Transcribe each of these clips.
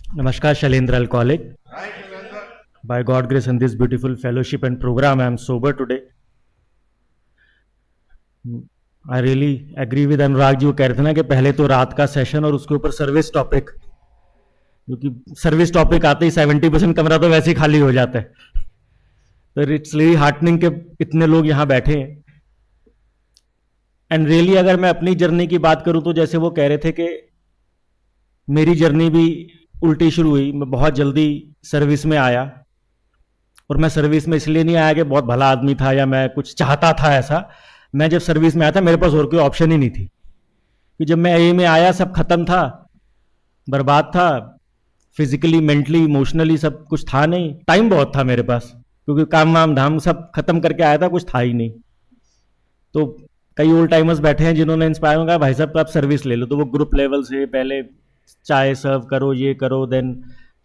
Namaskar, Shailendra College. By God grace and this beautiful fellowship and program, I am sober today. I really agree with Anurag ji, वो कह रहे थे ना कि पहले तो रात का सेशन और उसके ऊपर सर्विस टॉपिक, क्योंकि सर्विस टॉपिक आते ही 70% कमरा तो वैसे ही खाली हो जाता है. तो इट्स रियली हार्टनिंग के इतने लोग यहाँ बैठे हैं. एंड रियली अगर मैं अपनी जर्नी की बात करूं तो जैसे वो कह रहे थे कि मेरी जर्नी भी उल्टी शुरू हुई. मैं बहुत जल्दी सर्विस में आया, और मैं सर्विस में इसलिए नहीं आया कि बहुत भला आदमी था या मैं कुछ चाहता था ऐसा. मैं जब सर्विस में आया था मेरे पास और कोई ऑप्शन ही नहीं थी, कि जब मैं ए में आया सब खत्म था, बर्बाद था, फिजिकली मेंटली इमोशनली सब कुछ था नहीं. टाइम बहुत था मेरे पास, क्योंकि काम वाम धाम सब खत्म करके आया था, कुछ था ही नहीं. तो कई ओल्ड टाइमर्स बैठे हैं जिन्होंने इंस्पायर होगा, भाई साहब आप सर्विस ले लो. तो वो ग्रुप लेवल से पहले चाय सर्व करो, ये करो. देन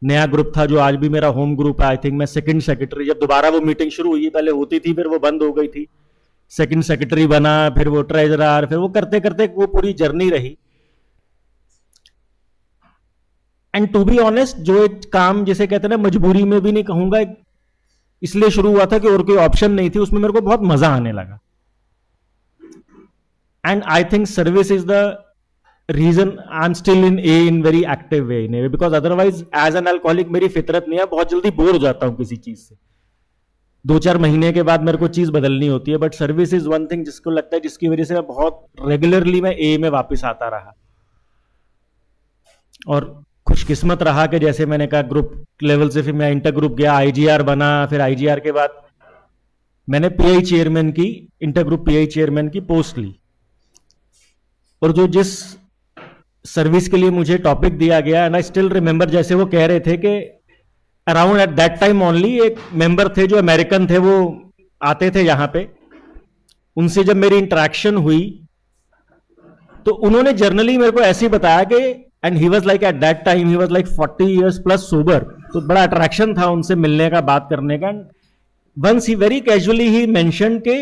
नया ग्रुप था जो आज भी मेरा होम ग्रुप है. आई थिंक मैं सेकंड सेक्रेटरी, जब दोबारा वो मीटिंग शुरू हुई, पहले होती थी फिर वो बंद हो गई थी, सेकंड सेक्रेटरी बना, फिर वो ट्रेजरर, फिर वो करते करते वो पूरी जर्नी रही. एंड टू बी ऑनेस्ट, जो एक काम जिसे कहते हैं ना, मजबूरी में भी नहीं कहूंगा, इसलिए शुरू हुआ था कि और कोई ऑप्शन नहीं थी, उसमें मेरे को बहुत मजा आने लगा. And I think service is the reason I am still in a in very active way in a, because otherwise as an alcoholic मेरी फितरत नहीं है, बहुत जल्दी बोर हो जाता हूं किसी चीज से. 2-4 महीने के बाद मेरे को चीज बदलनी होती है. But service is one thing जिसको लगता है, जिसकी वजह से मैं बहुत रेगुलरली मैं ए में वापस आता रहा. और खुशकिस्मत रहा कि जैसे मैंने कहा ग्रुप लेवल से फिर मैं इंटर ग्रुप गया, आईजीआर बना, फिर आईजीआर के बाद मैंने पीआई चेयरमैन की, इंटर ग्रुप पीआई चेयरमैन की पोस्ट ली. और जो जिस सर्विस के लिए मुझे टॉपिक दिया गया, एंड आई स्टिल रिमेंबर, जैसे वो कह रहे थे कि around at that time only एक मेंबर थे जो अमेरिकन थे, वो आते थे यहां पे. उनसे जब मेरी इंटरेक्शन हुई तो उन्होंने जर्नली मेरे को ऐसे ही बताया कि, and he was like at that time he was like 40 years plus sober. तो बड़ा अट्रैक्शन था उनसे मिलने का, बात करने का. वंस ही वेरी कैजुअली ही मेंशन के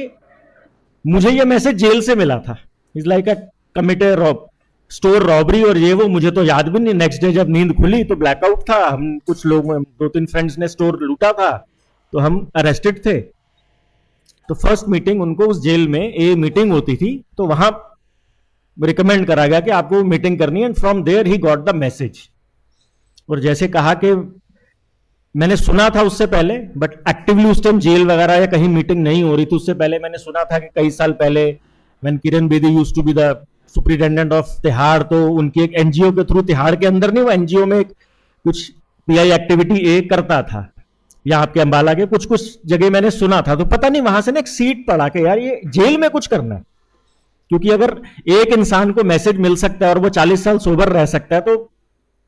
मुझे ये मैसेज जेल से मिला था, is like a committed store robbery और ये वो. मुझे तो याद भी नहीं. नेक्स्ट डे जब नींद खुली तो ब्लैकआउट था. हम कुछ लोग, 2-3 फ्रेंड्स ने स्टोर लूटा था, तो हम अरेस्टेड थे. तो फर्स्ट मीटिंग उनको उस जेल में ए मीटिंग होती थी, तो वहां रिकमेंड करा गया कि आपको मीटिंग करनी है. And from there he got the message. और जैसे कहा कि मैंने सुना था उससे पहले, बट एक्टिवली उस टाइम जेल वगैरह या कहीं मीटिंग नहीं हो रही थी. उससे पहले मैंने सुना था कि कई साल पहले when Kiran Bedi used to be the superintendent of Tihar, तो उनकी एक एनजीओ के थ्रू, तिहाड़ के अंदर नहीं, वो एनजीओ में कुछ पीआई एक्टिविटी ए करता था, या आपके अंबाला के कुछ कुछ जगह मैंने सुना था. तो पता नहीं वहां से ना एक सीट पड़ा कि यार ये जेल में कुछ करना है. क्योंकि अगर एक इंसान को मैसेज मिल सकता है और वो 40 साल सोबर रह सकता है, तो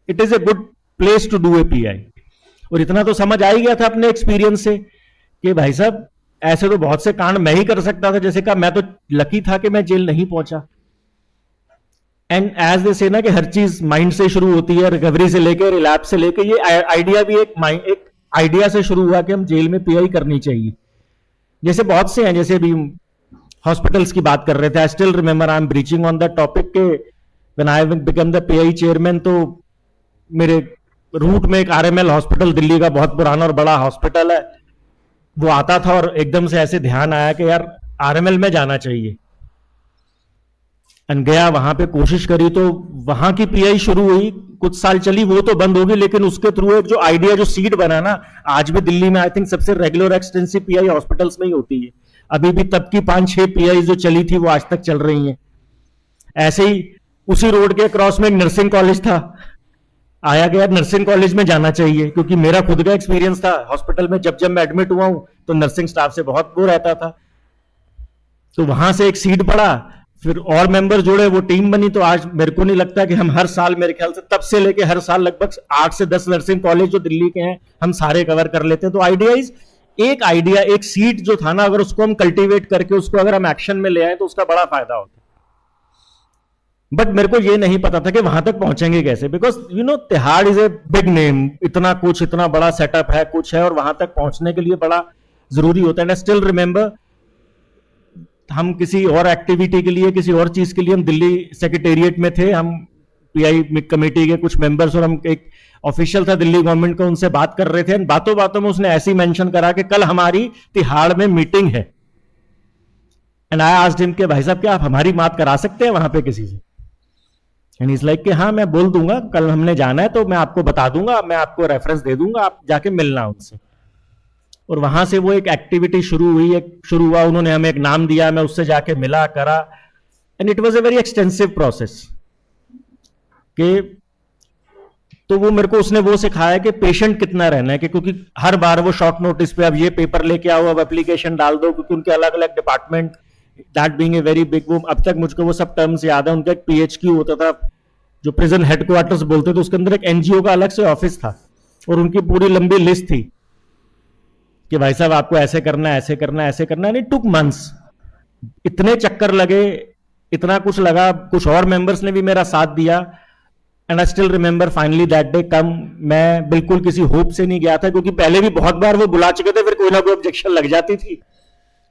it is a good place to do a PI. और इतना तो समझ आ ही गया था अपने एक्सपीरियंस से कि भाई साहब ऐसे तो बहुत से कांड मैं ही कर सकता था. जैसे कहा, मैं तो लकी था कि मैं जेल नहीं पहुंचा. एंड एज दे से ना कि हर चीज माइंड से शुरू होती है, रिकवरी से लेके रिलैप्स से लेके, ये आइडिया भी एक आइडिया से शुरू हुआ कि हम जेल में पीआई करनी चाहिए. जैसे बहुत से हैं, जैसे भी हॉस्पिटल्स की बात कर रहे थे. I still remember I am breaching on the topic के when I become the PI chairman, तो मेरे रूट में एक आरएमएल हॉस्पिटल, दिल्ली का बहुत पुराना और बड़ा हॉस्पिटल है, वो आता था. और एकदम से ऐसे ध्यान आया कि यार आरएमएल में जाना चाहिए. एंड गया वहां पे, कोशिश करी, तो वहां की पीआई शुरू हुई, कुछ साल चली, वो तो बंद होगी. लेकिन उसके थ्रू एक जो आइडिया, जो सीड बना ना, आज भी दिल्ली में आई थिंक सबसे रेगुलर एक्सटेंसिव पीआई हॉस्पिटल्स में ही होती है. अभी भी तब की 5-6 पीआई जो चली थी वो आज तक चल रही हैं. ऐसे ही उसी रोड के क्रॉस में एक नर्सिंग कॉलेज था. आया गया नर्सिंग कॉलेज में जाना चाहिए, क्योंकि मेरा खुद का एक्सपीरियंस था हॉस्पिटल में. जब जब मैं एडमिट हुआ हूं तो नर्सिंग स्टाफ से बहुत वो रहता था. तो वहां से एक सीट पड़ा, फिर और मेंबर जुड़े, वो टीम बनी. तो आज मेरे को नहीं लगता कि हम हर साल, मेरे ख्याल से तब से लेके हर साल लगभग 8 से 10 नर्सिंग कॉलेज जो दिल्ली के हैं हम सारे कवर कर लेते हैं. तो आइडिया एक सीट जो था ना, अगर उसको हम कल्टीवेट करके उसको अगर हम एक्शन में ले आए तो उसका बड़ा फायदा होता. बट मेरे को ये नहीं पता था कि वहां तक पहुंचेंगे कैसे, because you know Tihar is a big name, इतना कुछ, इतना बड़ा सेटअप है, कुछ है, और वहां तक पहुंचने के लिए बड़ा जरूरी होता है. एंड आई स्टिल रिमेंबर हम किसी और एक्टिविटी के लिए, किसी और चीज के लिए हम दिल्ली सेक्रेटेरिएट में थे. हम पीआई कमेटी के कुछ मेंबर्स और हम एक ऑफिशियल था दिल्ली गवर्नमेंट का, उनसे बात कर रहे थे। बातों बातों में उसने ऐसी मेंशन करा कि कल हमारी तिहाड़ में मीटिंग है। एंड आई आस्क्ड हिम कि भाई साहब क्या आप हमारी बात करा सकते हैं वहां पे किसी से? एंड इज लाइक कि हाँ मैं बोल दूंगा, कल हमने जाना है तो मैं आपको बता दूंगा, मैं आपको रेफरेंस दे दूंगा, आप जाके मिलना उनसे। और वहां से वो एक एक्टिविटी शुरू हुआ, उन्होंने हमें एक नाम दिया, मैं उससे जाके मिला करा। And it was a very extensive process कि तो वो मेरे को उसने वो सिखाया कि पेशेंट कितना रहना है, कि क्योंकि हर बार वो शॉर्ट नोटिस पे अब ये पेपर लेके आओ, अब एप्लीकेशन डाल दो, क्योंकि उनके अलग अलग department, that being a very big, वो अब तक मुझको वो सब टर्म्स याद है। उनका एक पीएचक्यू होता था जो प्रिजन हेडक्वार्टर्स बोलते थे, उसके अंदर एक एनजीओ का अलग से ऑफिस था और उनकी पूरी लंबी लिस्ट थी कि भाई साहब आपको ऐसे करना है, ऐसे करना है, ऐसे करना है। इट टुक मंथ्स, इतने चक्कर लगे, इतना कुछ लगा। कुछ और मेंबर्स ने भी मेरा साथ दिया। And I still remember finally that day came. मैं बिल्कुल किसी होप से नहीं गया था, क्योंकि पहले भी बहुत बार वो बुला चुके थे, फिर कोई ना कोई ऑब्जेक्शन लग जाती थी।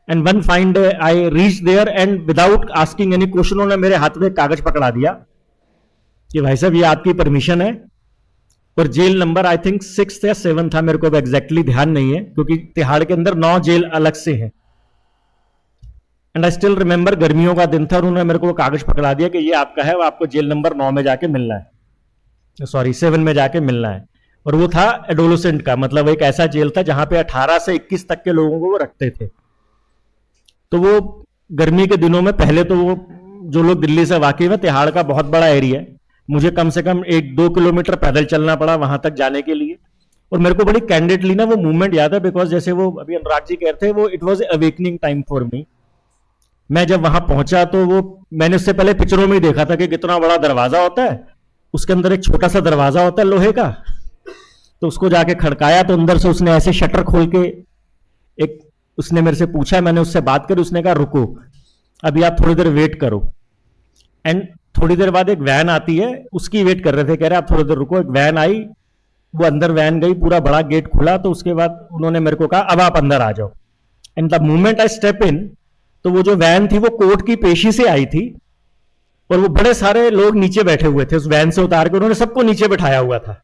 And one fine day I reach there and without asking any question उन्होंने मेरे हाथ में कागज पकड़ा दिया कि भाई साहब ये आपकी परमिशन है। और जेल नंबर आई थिंक 6 या 7 था, मेरे को अब एग्जैक्टली ध्यान नहीं है, क्योंकि तिहाड़ के अंदर 9 जेल अलग से हैं। एंड आई स्टिल रिमेंबर गर्मियों का दिन था और उन्होंने मेरे को कागज पकड़ा दिया कि ये आपका है, वो आपको जेल नंबर 9 में जाके मिलना है, सॉरी 7 में जाके मिलना है। और वो था एडोलेसेंट का, मतलब एक ऐसा जेल था जहां पे 18 से 21 तक के लोगों को वो रखते थे। तो वो गर्मी के दिनों में, पहले तो वो जो लोग दिल्ली से वाकिफ है, तिहाड़ का बहुत बड़ा एरिया है, मुझे कम से कम 1-2 किलोमीटर पैदल चलना पड़ा वहां तक जाने के लिए। और मेरे को बड़ी कैंडिडली ना वो मूवमेंट याद है, बिकॉज जैसे वो अभी अनुराग जी कहते हैं, वो it was awakening time for me. मैं जब वहां पहुंचा तो वो मैंने उससे पहले पिक्चरों में ही देखा था कि कितना बड़ा दरवाजा होता है, उसके अंदर एक छोटा सा दरवाजा होता है लोहे का, तो उसको जाके खड़काया तो अंदर से उसने ऐसे शटर खोल के एक, उसने मेरे से पूछा, मैंने उससे बात करी, उसने कहा रुको अभी आप थोड़ी देर वेट करो। एंड थोड़ी देर बाद एक वैन आती है, उसकी वेट कर रहे थे, कह रहे आप थोड़ी देर रुको। एक वैन आई, वो अंदर वैन गई, पूरा बड़ा गेट खुला, तो उसके बाद उन्होंने मेरे को कहा अब आप अंदर आ जाओ। And the moment I step in, तो वो जो वैन थी वो कोर्ट की पेशी से आई थी और वो बड़े सारे लोग नीचे बैठे हुए थे, उस वैन से उतार के उन्होंने सबको नीचे बैठाया हुआ था।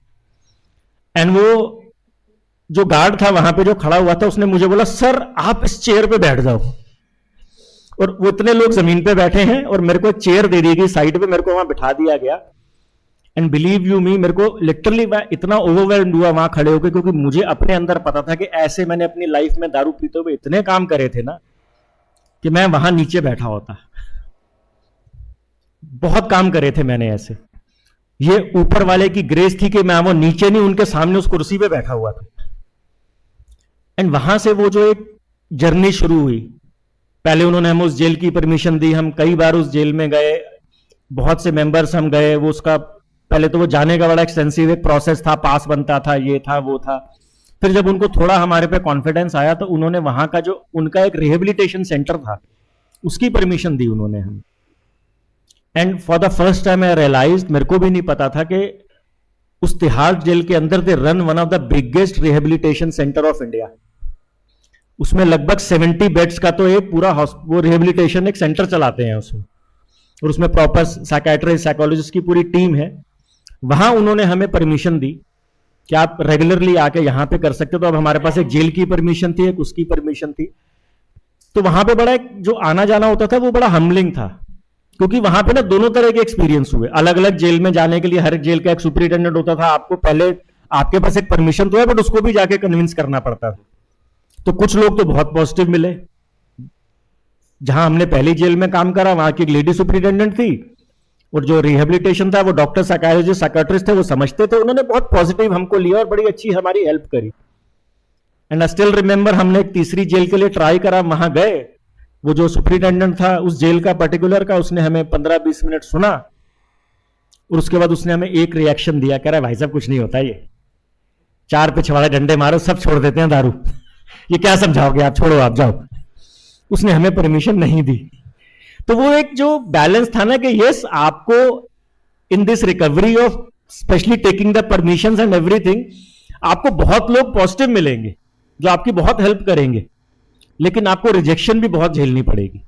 एंड वो जो गार्ड था वहां पे जो खड़ा हुआ था, उसने मुझे बोला सर आप इस चेयर पे बैठ जाओ। और वो इतने लोग जमीन पे बैठे हैं और मेरे को एक चेयर दे दी गई साइड पे, मेरे को वहां बिठा दिया गया। एंड बिलीव यू मी, मेरे को लिटरली मैं इतना ओवरवेल्म्ड हुआ वहां खड़े होकर, क्योंकि मुझे अपने अंदर पता था कि ऐसे मैंने अपनी लाइफ में दारू पीते हुए इतने काम करे थे ना कि मैं वहां नीचे बैठा होता। बहुत काम करे थे मैंने ऐसे। ये ऊपर वाले की ग्रेस थी कि मैं वो नीचे नहीं, उनके सामने उस कुर्सी पे बैठा हुआ था। एंड वहां से वो जो एक जर्नी शुरू हुई, पहले उन्होंने हमें उस जेल की परमिशन दी, हम कई बार उस जेल में गए, बहुत से मेंबर्स हम गए। वो उसका पहले तो वो जाने का बड़ा एक्सटेंसिव एक प्रोसेस था, पास बनता था, ये था वो था। फिर जब उनको थोड़ा हमारे पे कॉन्फिडेंस आया तो उन्होंने वहां का जो उनका एक रिहेबिलिटेशन सेंटर था उसकी परमिशन दी उन्होंने हमें। And for the first time I realised, मेरे को भी नहीं पता था कि उस तिहाड़ जेल के अंदर they run one of the biggest rehabilitation centre of India. उसमें लगभग 70 बेड्स का तो एक पूरा वो रिहेबिलिटेशन एक सेंटर चलाते हैं उसमें, और उसमें प्रॉपर साइकियाट्रिस्ट साइकोलॉजिस्ट की पूरी टीम है। वहां उन्होंने हमें परमिशन दी कि आप रेगुलरली आके यहां पे कर सकते हो। तो अब हमारे पास एक जेल की परमिशन थी, एक उसकी परमिशन थी। तो वहां पे बड़ा एक जो आना जाना होता था वो बड़ा हम्बलिंग था, क्योंकि वहां पे ना दोनों तरह के एक्सपीरियंस हुए। अलग अलग जेल में जाने के लिए हर एक जेल का एक सुपरिटेंडेंट होता था, आपको पहले आपके पास एक परमिशन तो है बट उसको भी जाके कन्विंस करना पड़ता था। तो कुछ लोग तो बहुत पॉजिटिव मिले। जहां हमने पहली जेल में काम करा वहां की एक लेडी सुपरिटेंडेंट थी, और जो रिहेबिलिटेशन था वो डॉक्टर साइकियाट्रिस्ट साइकियाट्रिस्ट थे, वो समझते थे, उन्होंने बहुत पॉजिटिव हमको लिया और बड़ी अच्छी हमारी हेल्प करी। एंड आई स्टिल रिमेंबर, हमने एक तीसरी जेल के लिए ट्राई करा, वहां गए, वो जो सुपरिटेंडेंट था उस जेल का पर्टिकुलर का, उसने हमें 15-20 मिनट सुना और उसके बाद उसने हमें एक रिएक्शन दिया, कह रहा है भाई साहब कुछ नहीं होता, ये 4 पिछवाड़े डंडे मारो सब छोड़ देते हैं दारू, ये क्या समझाओगे आप, छोड़ो आप जाओ। उसने हमें परमिशन नहीं दी। तो वो एक जो बैलेंस था ना कि यस आपको in this recovery of specially taking the permissions and everything, आपको बहुत लोग पॉजिटिव मिलेंगे जो आपकी बहुत हेल्प करेंगे, लेकिन आपको रिजेक्शन भी बहुत झेलनी पड़ेगी।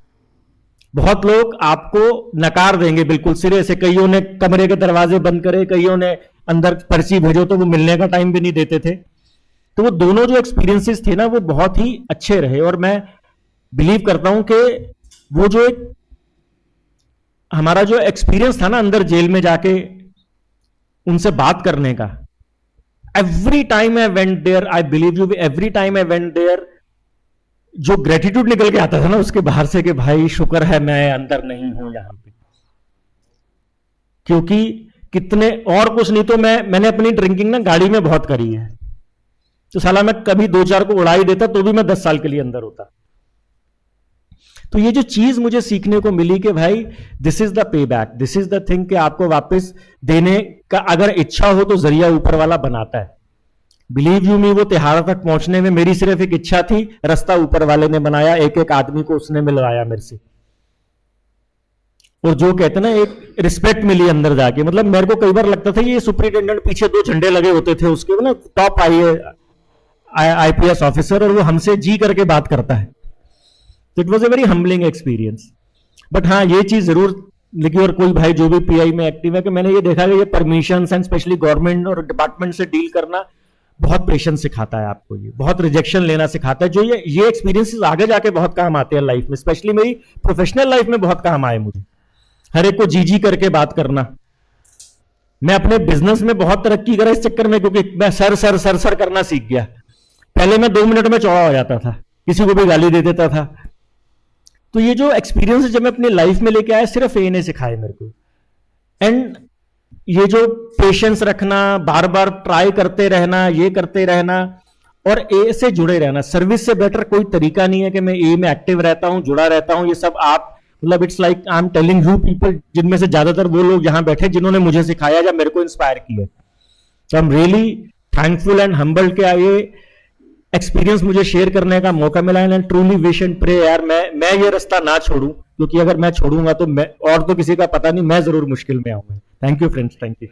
बहुत लोग आपको नकार देंगे बिल्कुल सिरे से, कईयों ने कमरे के दरवाजे बंद करे, कईयों ने अंदर पर्ची भेजो तो वो मिलने का टाइम भी नहीं देते थे। तो वो दोनों जो एक्सपीरियंसेस थे ना वो बहुत ही अच्छे रहे, और मैं बिलीव करता हूं कि वो जो एक हमारा जो एक्सपीरियंस था ना अंदर जेल में जाके उनसे बात करने का, every time I went there, I believe you, every time I went there, जो ग्रेटिट्यूड निकल के आता था ना उसके बाहर से कि भाई शुक्र है मैं अंदर नहीं हूं यहां पे। क्योंकि कितने और कुछ नहीं तो मैंने अपनी ड्रिंकिंग ना गाड़ी में बहुत करी है, तो साला मैं कभी 2-4 को उड़ा ही देता तो भी मैं 10 साल के लिए अंदर होता। तो ये जो चीज मुझे सीखने को मिली कि भाई this is the pay back, this is the thing कि आपको वापस देने का अगर इच्छा हो तो जरिया ऊपर वाला बनाता है। बिलीव यू मी, वो तिहाड़ तक पहुंचने में मेरी सिर्फ एक इच्छा थी, रास्ता ऊपर वाले ने बनाया, एक एक आदमी को उसने मिलवाया मेरे से, और जो कहते ना एक रिस्पेक्ट मिली अंदर जाके। मतलब मेरे को कई बार लगता था ये सुपरिटेंडेंट पीछे 2 झंडे लगे होते थे उसके ना, टॉप आईपीएस ऑफिसर, और वो हमसे जी करके बात करता है। तो it was a very humbling experience. But हाँ ये चीज जरूर लिखी, और कोई भाई जो भी पीआई में एक्टिव है, कि मैंने ये देखा कि ये परमिशन एंड स्पेशली गवर्नमेंट और डिपार्टमेंट से डील करना बहुत पेशेंस सिखाता है आपको, ये बहुत रिजेक्शन लेना सिखाता है, जो ये एक्सपीरियंसेस आगे जाके बहुत काम आते हैं लाइफ में, स्पेशली मेरी प्रोफेशनल लाइफ में बहुत काम आए मुझे। हर एक को जी करके बात करना। मैं अपने बिजनेस में बहुत तरक्की करा इस चक्कर में, क्योंकि मैं सर करना सीख गया। पहले मैं 2 मिनट में चौड़ा हो जाता था, किसी को भी गाली दे देता था। तो ये जो एक्सपीरियंस जब मैं अपनी लाइफ में लेके आया, सिर्फ ए ने सिखाए मेरे को। एंड ये जो पेशेंस रखना, बार बार ट्राई करते रहना, ये करते रहना, और ए से जुड़े रहना, सर्विस से बेटर कोई तरीका नहीं है कि मैं ए में एक्टिव रहता हूं, जुड़ा रहता हूं। ये सब आप मतलब it's like I am telling you people, जिनमें से ज्यादातर वो लोग यहां बैठे जिन्होंने मुझे सिखाया या मेरे को इंस्पायर किया। तो I am really thankful and humbled कि ये एक्सपीरियंस मुझे शेयर करने का मौका मिला। And truly wish and pray यार मैं ये रास्ता ना छोड़ूं, क्योंकि अगर मैं छोड़ूंगा तो मैं और तो किसी का पता नहीं, मैं जरूर मुश्किल में आऊंगा। Thank you friends, thank you.